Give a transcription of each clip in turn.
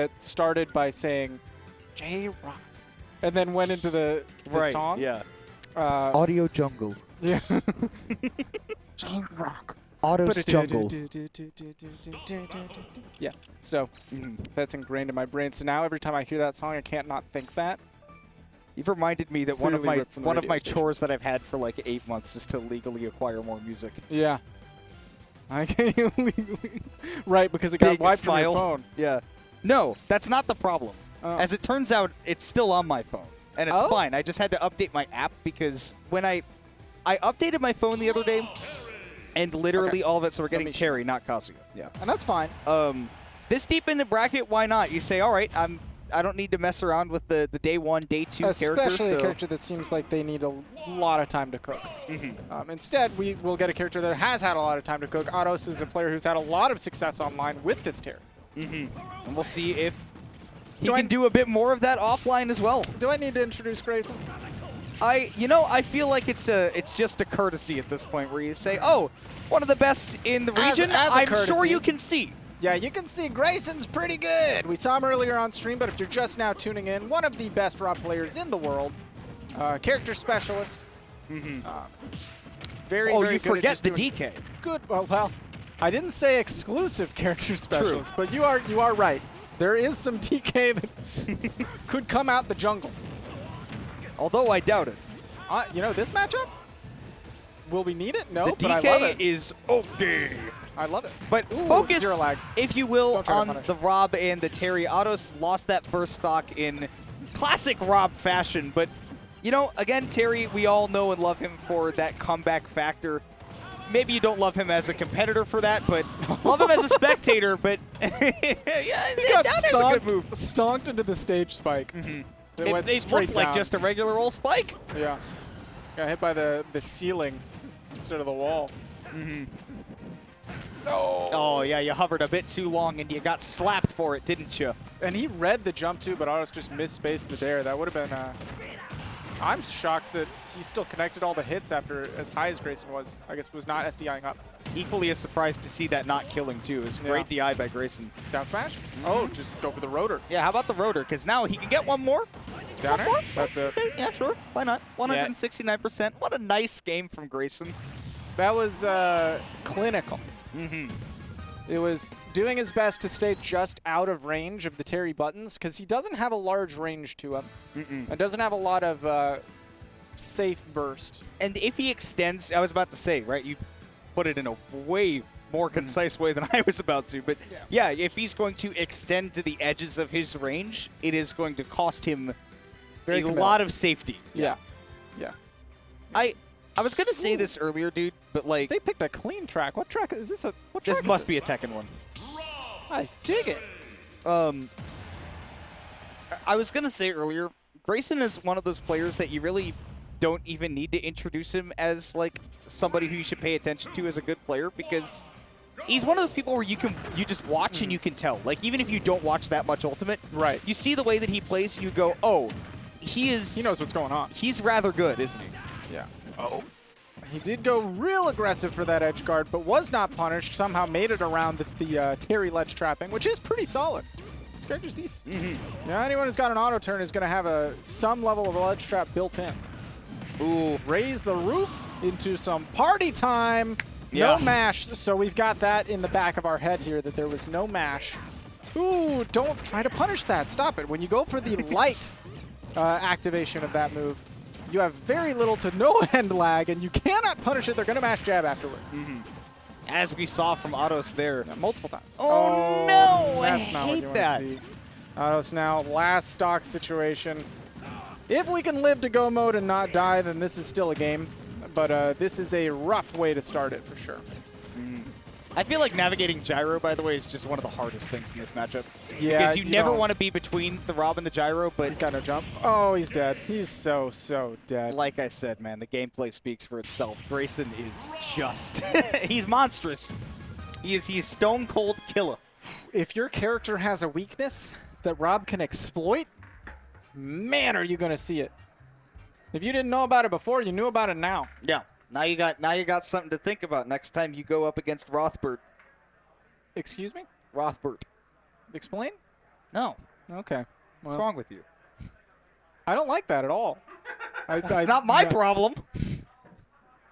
It started by saying J-Rock, and then went into the song. Yeah. Audio jungle. Yeah. J-Rock. Auto's jungle. Yeah. So that's ingrained in my brain. So now every time I hear that song, I can't not think that. You've reminded me that one of Clearly my ripped from the radio station. chores that I've had for like 8 months is to legally acquire more music. Yeah. I can't legally. Right, because it got Big wiped from your smile. phone. Yeah. No, that's not the problem. Oh. As it turns out, it's still on my phone, and it's fine. I just had to update my app because when I updated my phone the other day, and literally all of it. So we're getting Terry, not Kazuya. Yeah. And that's fine. This deep in the bracket, why not? You say, all right, I don't need to mess around with the day 1, day 2 character. Especially a character that seems like they need a lot of time to cook. Instead, we will get a character that has had a lot of time to cook. Atos is a player who's had a lot of success online with this Terry. And we'll see if he can do a bit more of that offline as well. Do I need to introduce Grayson? I feel like it's just a courtesy at this point where you say, oh, one of the best in the region. As a I'm courtesy. sure you can see. Yeah, you can see Grayson's pretty good. We saw him earlier on stream, but if you're just now tuning in, one of the best Rob players in the world, character specialist. Very, very you good at forget just the doing DK. Good. Well, I didn't say exclusive character specialist, but you are right. There is some DK that could come out the jungle. Although I doubt it. This matchup, will we need it? No, The but I love DK it. is okay. I love it. But Ooh, focus, zero lag. if you will, Don't try to on punish. the Rob and the Terry. Atos lost that first stock in classic Rob fashion. But, again, Terry, we all know and love him for that comeback factor. Maybe you don't love him as a competitor for that, but love him as a spectator. But He got that is a good move. stonked into the stage spike. It went It straight looked like down. just a regular old spike. Yeah. Got hit by the ceiling instead of the wall. No. Oh, yeah, you hovered a bit too long, and you got slapped for it, didn't you? And he read the jump too, but Atos just misspaced the dare. That would have been. I'm shocked that he still connected all the hits after as high as Grayson was. I guess was not SDIing up. Equally as surprised to see that not killing, too. It was great DI by Grayson. Down smash? Oh, just go for the rotor. Yeah, how about the rotor? Because now he can get one more. Down air? That's it. Okay, yeah, sure. Why not? 169%. What a nice game from Grayson. That was clinical. It was doing his best to stay just out of range of the Terry buttons because he doesn't have a large range to him. And doesn't have a lot of safe burst. And if he extends, I was about to say, right, you put it in a way more concise way than I was about to. But yeah, if he's going to extend to the edges of his range, it is going to cost him a lot of safety. Yeah. I was going to say this earlier, dude, but like... They picked a clean track. What track is this? What track This must be a Tekken one. I dig it. I was going to say earlier, Grayson is one of those players that you really don't even need to introduce him as like somebody who you should pay attention to as a good player because he's one of those people where you just watch and you can tell. Like even if you don't watch that much Ultimate, Right. you see the way that he plays and you go, oh, he knows what's going on. He's rather good, isn't he? Yeah. Oh. He did go real aggressive for that edge guard, but was not punished. Somehow made it around the Terry ledge trapping, which is pretty solid. This character's decent. Yeah, anyone who's got an auto turn is going to have some level of a ledge trap built in. Ooh, raise the roof into some party time. Yeah. No mash, so we've got that in the back of our head here that there was no mash. Ooh, don't try to punish that. Stop it. When you go for the light activation of that move, you have very little to no end lag, and you cannot punish it. They're going to mash jab afterwards. As we saw from Atos there. Yeah, multiple times. Oh, no, That's not what hate you that. want to see. Atos now, last stock situation. If we can live to go mode and not die, then this is still a game. But this is a rough way to start it for sure. I feel like navigating gyro, by the way, is just one of the hardest things in this matchup. Yeah, because you never don't- want to be between the Rob and the gyro, but He's got no jump. Oh, he's dead. He's so dead. like I said, man, the gameplay speaks for itself. Grayson is just... he's monstrous. He's stone cold killer. If your character has a weakness that Rob can exploit, man, are you going to see it. If you didn't know about it before, you knew about it now. Yeah. Now you got something to think about next time you go up against Rothbert. Excuse me? Rothbert. Explain? No. Okay. What's Well, wrong with you? I don't like that at all. It's not my problem.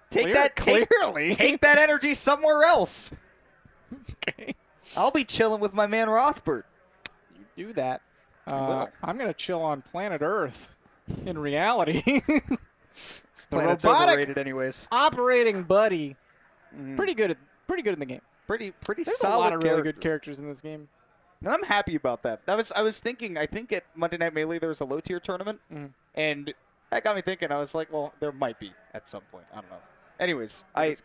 Take Clearly. take that energy somewhere else. Okay. I'll be chilling with my man Rothbard. You do that. will. I'm going to chill on planet Earth in reality. Planet's robotic- overrated anyways. Operating buddy. Pretty good in the game. Pretty There's solid a lot of really character. good characters in this game. And I'm happy about that. I was thinking, I think at Monday Night Melee there was a low tier tournament, and that got me thinking. I was like, well, there might be at some point. I don't know. Anyways, I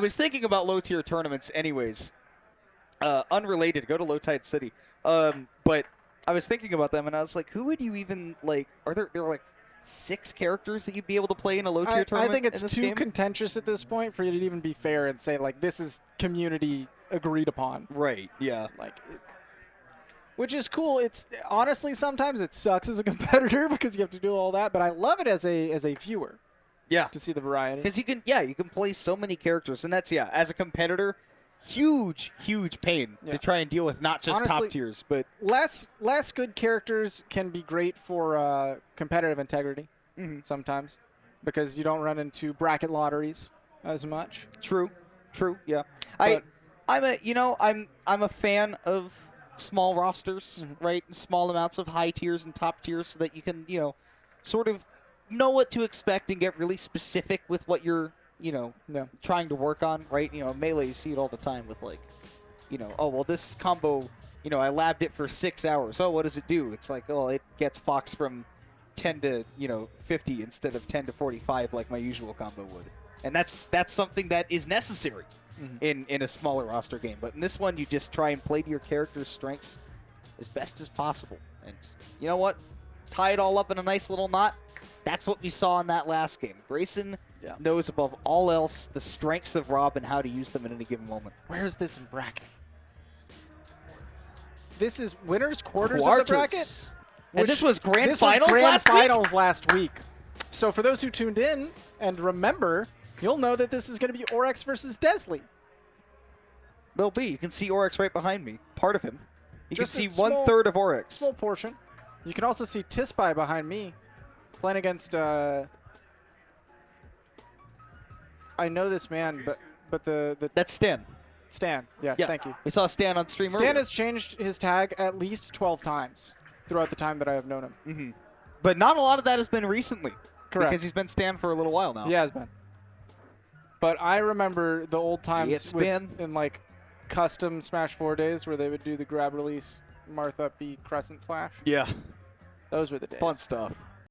was thinking about low tier tournaments. Anyways, unrelated. Go to Low Tide City. But I was thinking about them, and I was like, who would you even like? Are there like 6 characters that you'd be able to play in a low tier tournament? I think it's in this too game? contentious at this point for you to even be fair and say like this is community agreed upon. Right. Yeah. Which is cool. It's honestly sometimes it sucks as a competitor because you have to do all that, but I love it as a viewer Yeah. to see the variety. Because you can play so many characters, and that's as a competitor, huge pain to try and deal with not just Honestly, top tiers, but less good characters can be great for competitive integrity sometimes because you don't run into bracket lotteries as much. true, yeah. But- I'm a fan of small rosters, right? Small amounts of high tiers and top tiers, so that you can sort of know what to expect and get really specific with what you're trying to work on, right? Melee, you see it all the time with oh, well, this combo, I labbed it for 6 hours. Oh, what does it do? It's like, oh, it gets Fox from 10 to, 50 instead of 10 to 45 like my usual combo would. And that's something that is necessary in a smaller roster game. But in this one, you just try and play to your character's strengths as best as possible. And you know what? Tie it all up in a nice little knot. That's what we saw in that last game. Grayson knows above all else the strengths of Rob and how to use them at any given moment. Where is this in bracket? This is winners quarters of the bracket. And this was grand This was finals grand last week? finals last week. So for those who tuned in and remember, you'll know that this is going to be Oryx versus Desley. Will be. You can see Oryx right behind me. Part of him. You Just can a see small- 1/3 of Oryx. Small portion. You can also see Tispy behind me playing against. I know this man, but the That's Stan. Stan. Yes, Yeah. thank you. We saw Stan on stream Stan earlier. has changed his tag at least 12 times throughout the time that I have known him. But not a lot of that has been recently. Correct. Because he's been Stan for a little while now. He has been. But I remember the old times It's been. in like custom Smash 4 days where they would do the grab release Martha B crescent slash. Yeah. Those were the days. Fun stuff.